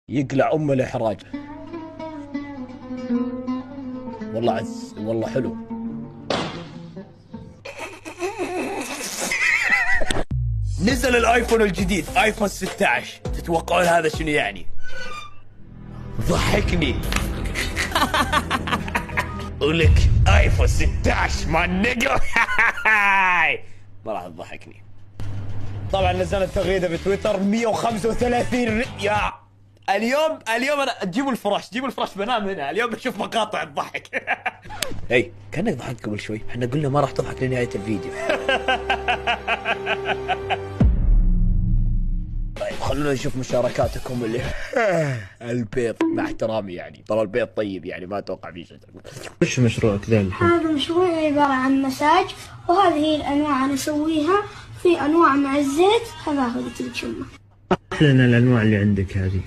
يقلع الإحراج. والله عز، والله حلو. نزل الايفون الجديد ايفون 16، تتوقعون هذا شنو يعني؟ ضحكني. ولك ايفون 16 مع النقل. ما راح تضحكني. طبعا نزلت تغريده بتويتر 135 يا اليوم انا جيبوا الفراش بنام هنا. اليوم بشوف مقاطع تضحك. اي كانك ضحكت قبل شوي، احنا قلنا ما راح تضحك لنهايه الفيديو. طيب خلونا نشوف مشاركاتكم اللي البيض، مع احترامي يعني، ترى البيض طيب يعني، ما اتوقع فيه شيء. وش مشروعك ذا الحين؟ هذا مشروع عبارة عن مساج، وهذه هي الأنواع أنا أسويها. في أنواع مع الزيت، هذا هو اللي تبي تشمه. لنا الأنواع اللي عندك هذه.